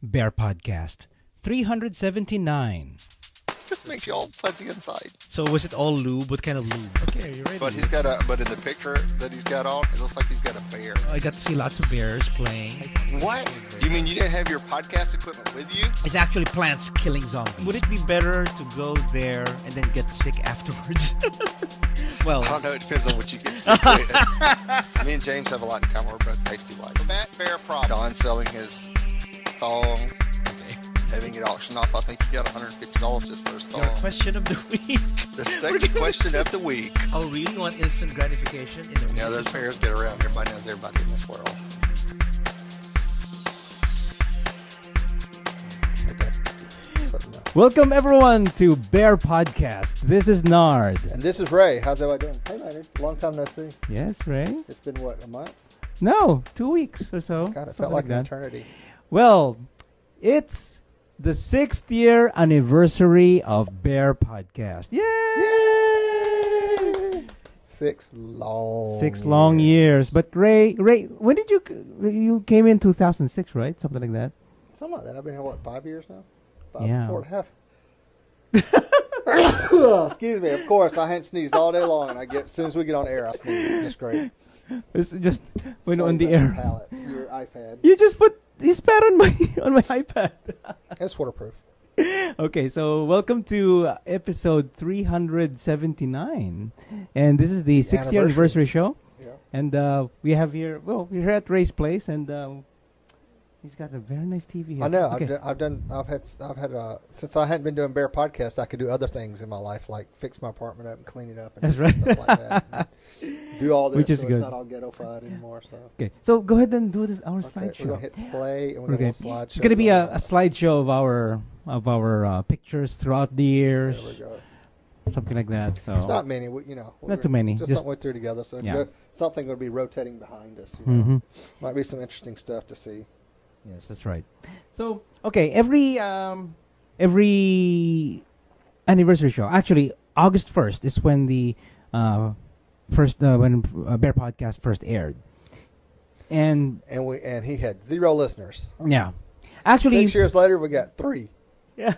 Bear Podcast 379. Just makes you all fuzzy inside. So was it all lube? What kind of lube? Okay, are you ready? But but in the picture that he's got on, it looks like he's got a bear. I got to see lots of bears playing. What? You mean you didn't have your podcast equipment with you? It's actually plants killing zombies. Would it be better to go there and then get sick afterwards? Well, I don't know. It depends on what you get sick with. Me and James have a lot in common. We're both tasty like. Matt Bear Prop. Don selling his thong. Having it auctioned off. I think he got $150 just for his thong. Your question of the week. The second question of the week. Oh, really? You want instant gratification? Yeah, those bears get around. Everybody knows everybody in this world. Welcome everyone to Bear Podcast. This is Nard. And this is Ray. How's everybody doing? Hey, Nard. Long time no see. Yes, Ray? It's been, what, a month? No, 2 weeks or so. God, it felt like an eternity. Well, it's the 6th year anniversary of Bear Podcast. Yay! Yay! 6 long years. But Ray, when did you came in 2006, right? Something like that. Something like that. I've been here, what, 5 years now? Yeah. 4.5. Excuse me. Of course, I hadn't sneezed all day long, and as soon as we get on air, I sneeze. It's just great. It's just when on the air. Palette, your iPad. You spat on my iPad. It's waterproof. Okay, so welcome to episode 379, and this is the 6th year anniversary show. Yeah. And we have here. Well, we're here at Ray's place, and he's got a very nice TV here. I know. Okay. I've had since I hadn't been doing Bear Podcast, I could do other things in my life, like fix my apartment up and clean it up, and That's right. stuff like that. Do all this, Which is so good. It's not all ghetto-fied anymore. So. Okay, so go ahead and do our Okay, slideshow. we're gonna hit play, and we're gonna slideshow. It's gonna be a slideshow of our pictures throughout the years. There we go. Something like that. So It's not many, not too many. Just something we threw together. So yeah. Something will be rotating behind us. You know? Mm-hmm. Might be some interesting stuff to see. Yes, that's right. So, okay, every anniversary show, actually August 1st is when the when Bear Podcast first aired, and he had 0 listeners. Yeah, actually 6 years later we got 3. Yeah,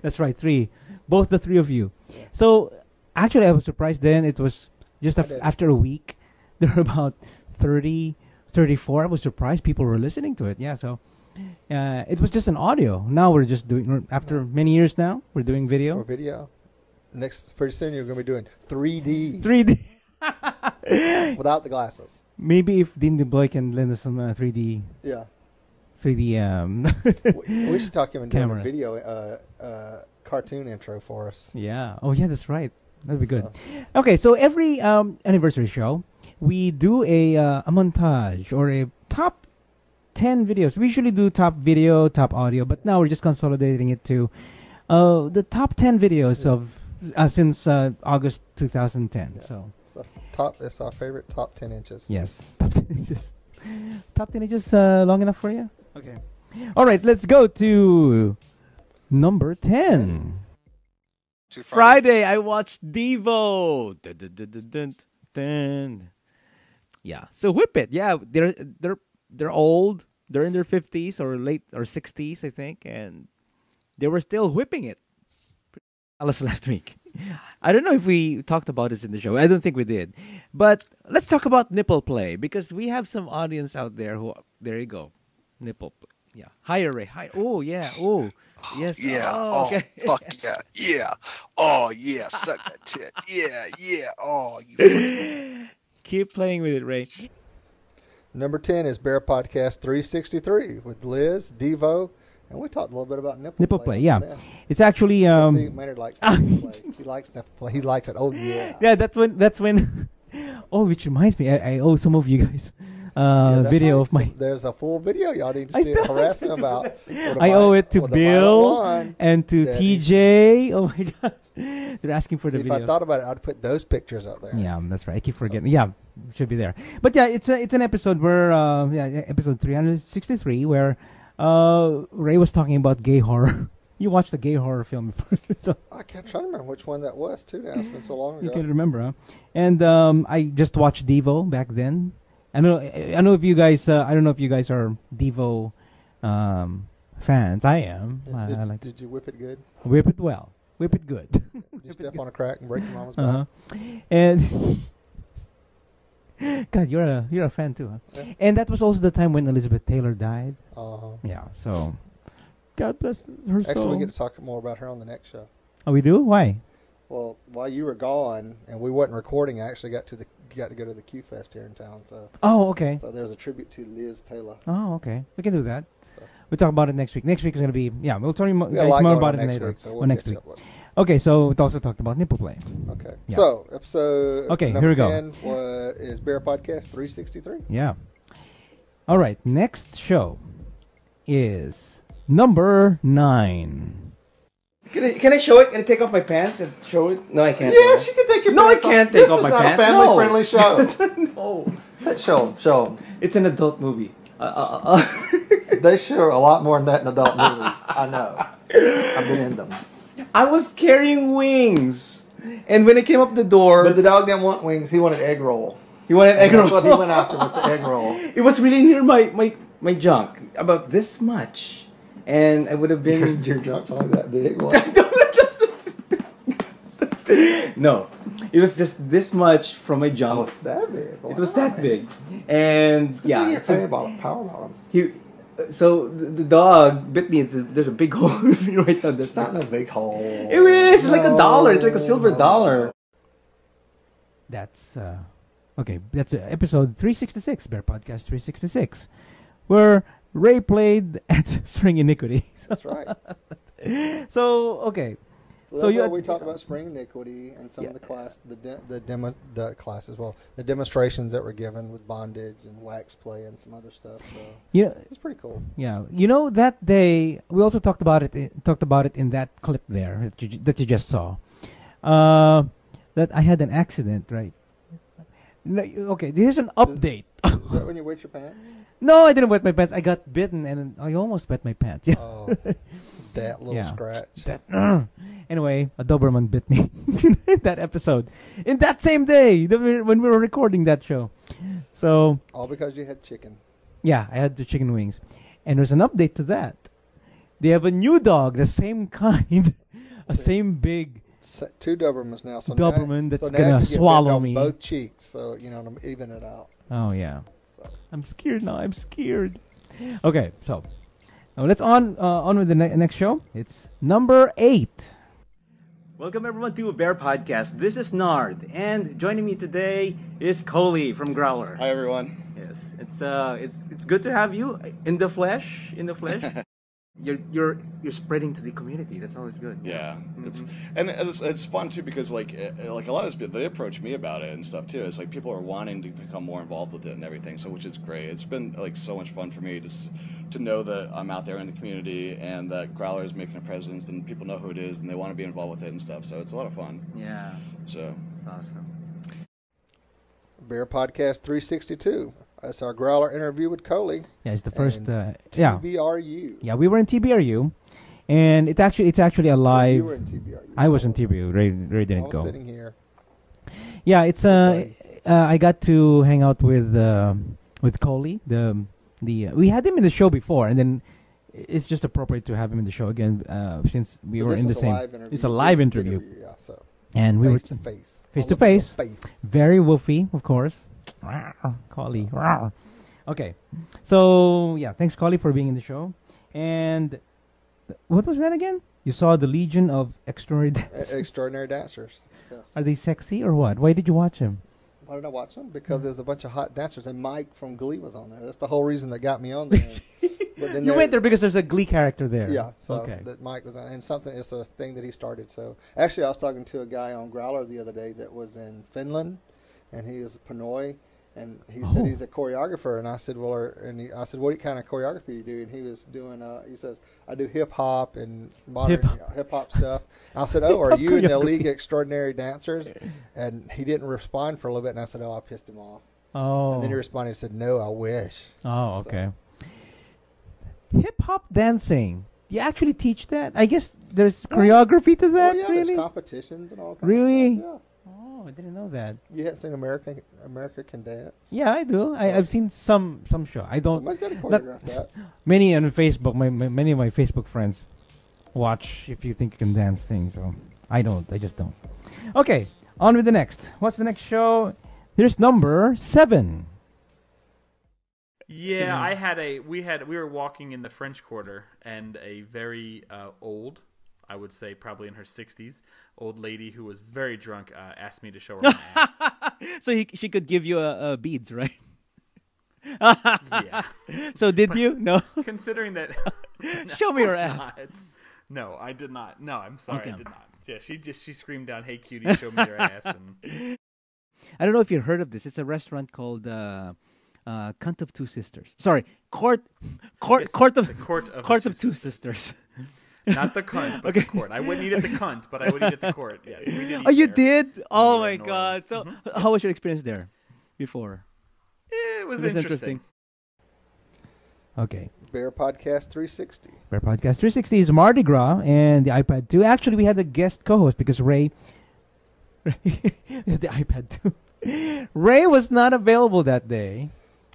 that's right, 3. Both the 3 of you. Yeah. So actually, I was surprised. Then it was just after a week, there were about 30. 34. I was surprised people were listening to it. Yeah, so it was just an audio. Now we're just doing, after many years now, we're doing video. Or video. Pretty soon you're going to be doing 3D. 3D. Without the glasses. Maybe if Dean DeBloy can lend us some 3D. Yeah. 3D. We should talk him into doing a cameras. video cartoon intro for us. Yeah. Oh, yeah, that's right. That'd be good. Okay, so every anniversary show, we do a montage or a top 10 videos. We usually do top video, top audio, but now we're just consolidating it to the top 10 videos of since August 2010. Yeah. So it's our favorite top 10 inches. yes, top 10 inches. Top 10 inches long enough for you? Okay. All right, let's go to number 10. Friday, I watched Devo. Dun, dun, dun, dun, dun, dun. Yeah, so Whip It. Yeah, they're old. They're in their 50s or late or 60s, I think, and they were still whipping it. Last week. I don't know if we talked about this in the show. I don't think we did. But let's talk about nipple play because we have some audience out there who. There you go, nipple play. Yeah, higher Ray. High. Oh yeah. Oh. Yes. Yeah. Oh, okay. Fuck yeah. Yeah. Oh yeah. Suck that tit. Yeah. Yeah. Oh. You Keep playing with it, Ray. Number 10 is Bear Podcast 363 with Liz, Devo, and we talked a little bit about nipple play. Yeah, it's actually See, Maynard likes nipple play. He likes nipple play. He likes it. Oh yeah. Yeah, that's when. Oh, which reminds me, I owe some of you guys video of my. There's a full video y'all need to see harass him about. I owe it to Bill and to TJ. Oh my gosh, they're asking for the video. If I thought about it, I'd put those pictures up there. Yeah, that's right. I keep forgetting. Yeah, it should be there. But yeah, it's an episode where episode 363 where Ray was talking about gay horror. You watched the gay horror film before. So I can't try to remember which one that was too. Now it's been so long ago. You can remember, huh? And I just watched Devo back then. I know if you guys. I don't know if you guys are Devo fans. I am. I like Did you whip it good? whip it well. Whip it good. Did you step on a crack and break your mama's back? And God, you're a fan too, huh? Yeah. And that was also the time when Elizabeth Taylor died. Yeah. So God bless her soul. Actually, we get to talk more about her on the next show. Oh, we do? Why? Well, while you were gone and we wasn't recording, I actually got to go to the Q Fest here in town. So. Oh, okay. So there's a tribute to Liz Taylor. Oh, okay. We can do that. So. We'll talk about it next week. Next week is going to be, we'll tell you guys like more about it next later. Week, so we'll or next week. Okay, so we also talked about nipple play. Okay. Yeah. So, episode here we go. 10 is Bear Podcast 363. Yeah. All right, next show is number 9. Can I show it? Can I take off my pants and show it? No, I can't. Yes, you can take your pants off. I can't take off my pants. This is not a family-friendly show. No. Show them. It's an adult movie. They show a lot more than that in adult movies. I know. I've been in them. I was carrying wings. And when I came up the door... But the dog didn't want wings. He wanted egg roll. He wanted egg roll. That's what he went after, was the egg roll. It was really near my junk. About this much. And I would have been... Your junk's only that big. No. It was just this much from my junk. Oh, it's that big. It was that big. And yeah. It's a power bottom. So the dog bit me. There's a big hole right on this. It's not in a big hole. It is. It's like $1. It's like a silver dollar. That's okay. That's episode 366, Bear Podcast 366, where Ray played at Spring Iniquity. That's right. So okay. So we talked about Spring Iniquity and some of the class, the classes. Well, the demonstrations that were given with bondage and wax play and some other stuff. So it's pretty cool. Yeah, that day we also talked about it. In that clip there that you just saw. That I had an accident, right? No, okay, here's an update. Is that when you wet your pants? No, I didn't wet my pants. I got bitten and I almost wet my pants. Yeah. Oh, that little scratch. Anyway, a Doberman bit me in that episode. In that same day when we were recording that show. So all because you had chicken. Yeah, I had the chicken wings. And there's an update to that. They have a new dog, the same kind, same big 2 Dobermans now. So Doberman that's gonna swallow me. Both cheeks, so to even it out. Oh yeah. So. I'm scared now. I'm scared. Okay, so now let's on with the next show. It's number 8. Welcome everyone to Bear Podcast. This is Nard, and joining me today is Coley from Growler. Hi everyone. Yes, it's good to have you in the flesh. You're spreading to the community. That's always good. Yeah, it's fun too because like a lot of this, they approach me about it and stuff too. It's like people are wanting to become more involved with it and everything, so which is great. It's been like so much fun for me just to know that I'm out there in the community and that Growler is making a presence and people know who it is and they want to be involved with it and stuff. So it's a lot of fun. Yeah. So it's awesome. Bear Podcast 362. That's our Growler interview with Coley. Yeah, it's the first. TBRU. Yeah, we were in TBRU, and it's actually a live. You were in TBRU. I was in TBRU. Ray didn't go. Sitting here. Yeah, it's I got to hang out with Coley. We had him in the show before, and then it's just appropriate to have him in the show again since we were in the same. It's a live interview. Yeah, so. And we were face to face. Very woofy, of course. Coley. Okay. So, yeah, thanks, Coley, for being in the show. And what was that again? You saw the Legion of Extraordinary Dancers. Yes. Are they sexy or what? Why did you watch them? Why did I watch them? Because there's a bunch of hot dancers, and Mike from Glee was on there. That's the whole reason that got me on there. But then you went there because there's a Glee character there. Yeah, so that Mike was on, and it's a thing that he started. So actually, I was talking to a guy on Growler the other day that was in Finland, and he was a Pinoy, and he said he's a choreographer, and I said, I said, what kind of choreography do you do? And he was doing, he says, I do hip hop and modern hip hop stuff. And I said, are you in the League of Extraordinary Dancers? And he didn't respond for a little bit, and I said, I pissed him off. Oh. And then he responded and said, no, I wish. Oh, okay. So. Hip hop dancing. You actually teach that? I guess there's choreography to that. Yeah, really? there's competitions and all kinds really? of stuff. Oh, I didn't know that. You hadn't seen America Can Dance? Yeah, I do. I've seen some show. I don't. Somebody's got to choreograph that. Many on Facebook, many of my Facebook friends watch If You Think You Can Dance thing. So I don't. I just don't. Okay, on with the next. What's the next show? Here's number 7. Yeah, we were walking in the French Quarter, and a very old, I would say probably in her 60s, old lady who was very drunk asked me to show her my ass. So she could give you beads, right? Yeah. So did you? No. Considering that. Show me your ass. Not. No, I did not. No, I'm sorry, Okay. I did not. Yeah, she screamed down, "Hey, cutie, show me your ass!" And I don't know if you've heard of this. It's a restaurant called Cunt of Two Sisters. Sorry, Court Yes, of the Court of Court the of Two Sisters. not the cunt, but the court. I wouldn't eat at the cunt, but I would eat at the court. Yes. We did Oh, eat you there. did? Oh We were my in New God! Orleans. So, Mhm. how was your experience there before? It was It was interesting. Okay. Bear Podcast 360. BearPodcast 360 is Mardi Gras and the iPad 2. Actually, we had a guest co-host because Ray the iPad 2. Ray was not available that day.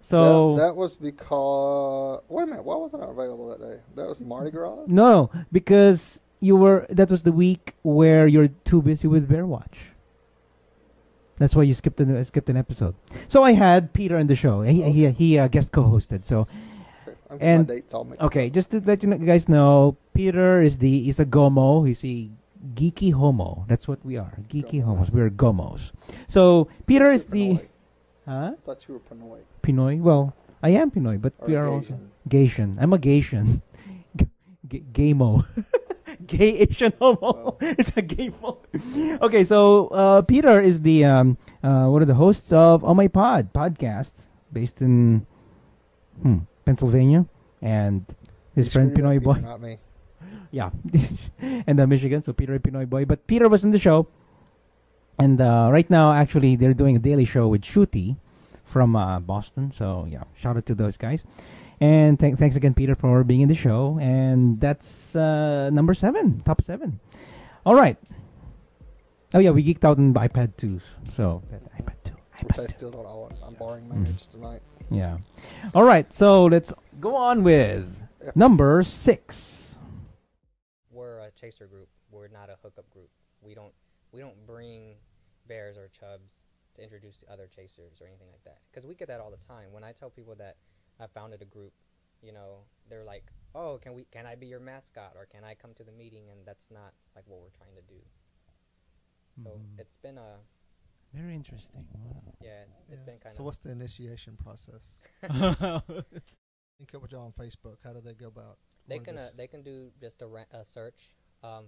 So That was because... Wait a minute. Why wasn't I available that day? That was Mardi Gras? no, because that was the week where you're too busy with Bear Watch. That's why you skipped an episode. So I had Peter on the show. He guest co-hosted. So I'm And- my dates all mixed okay, up. just to let you guys know, Peter is a gomo. He's a geeky homo. That's what we are. Geeky Gomo. homos. We're gomos. So Peter is the Pinoy. huh? I thought you were Pinoy. Pinoy. Well, I am Pinoy, but Or we are also Gaysian. Gaysian. I'm a Gaysian. Gaymo. Gay Asian homo. Oh. It's a gaymo. Okay, so Peter is the one of the hosts of On My podcast, based in Pennsylvania, and his You friend screwed Pinoy up, Peter, boy. Not me. Yeah, and Michigan. So Peter and Pinoy boy. But Peter was in the show, and right now actually they're doing a daily show with Shooty from Boston. So yeah, shout out to those guys. And thanks again, Peter, for being in the show. And that's number 7, top 7. All right. Oh yeah, we geeked out on iPad 2s. So iPad 2, Which I iPad 2. still don't own. I'm borrowing marriage tonight. Yeah. All right. So let's go on with number 6. We're a chaser group. We're not a hookup group. We don't bring bears or chubs to introduce to other chasers or anything like that. Because we get that all the time. When I tell people that I founded a group, they're like, "Oh, can I be your mascot, or can I come to the meeting?" And that's not like what we're trying to do. So it's been a Very interesting. Wow. it's been kind So of. what's the initiation process? Link up with y'all on Facebook. How do they go about? They what can is this? they can do just a search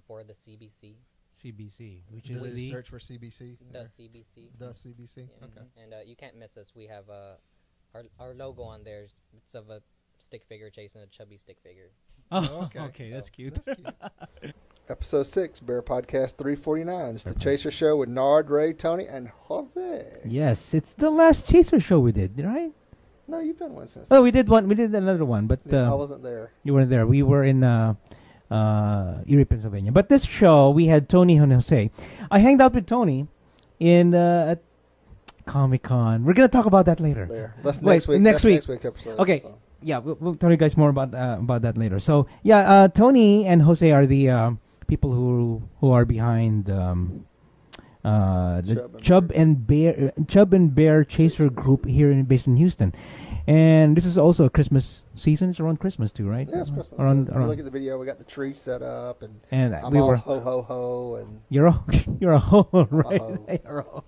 for the CBC, CBC, which Just is the search for CBC. the Or CBC. the CBC. Yeah. Okay. And you can't miss us. We have our logo on there. It's of a stick figure chasing a chubby stick figure. Oh, Okay. okay, that's So, cute. that's cute. Episode 6, Bear Podcast 349. It's the Chaser Show with Nard, Ray, Tony, and Jose. Yes, it's the last Chaser show we did, right? No, you've done one since. Oh, we did one. We did another one, but I wasn't there. you weren't there. We were in Erie, Pennsylvania. But this show, we had Tony and Jose. I hanged out with Tony in at Comic-Con. We're gonna talk about that later. There. That's Wait, next week. next That's week. next week episode. Okay. so. Yeah, we'll tell you guys more about that later. So yeah, Tony and Jose are the people who are behind the Chub and Bear Chaser group here based in Houston, and this is also a Christmas season. It's around Christmas too, right? Yeah, it's Christmas. Around, If you around. look at the video. We got the tree set up, and And I'm we all were. ho ho ho, and You're a hoe, right? hoe. You're a hoe.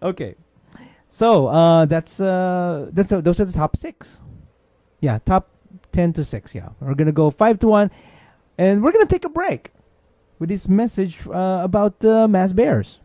Okay, so those are the top 6. Yeah, top 10 to 6. Yeah, we're gonna go 5 to 1, and we're gonna take a break with this message about mass bears.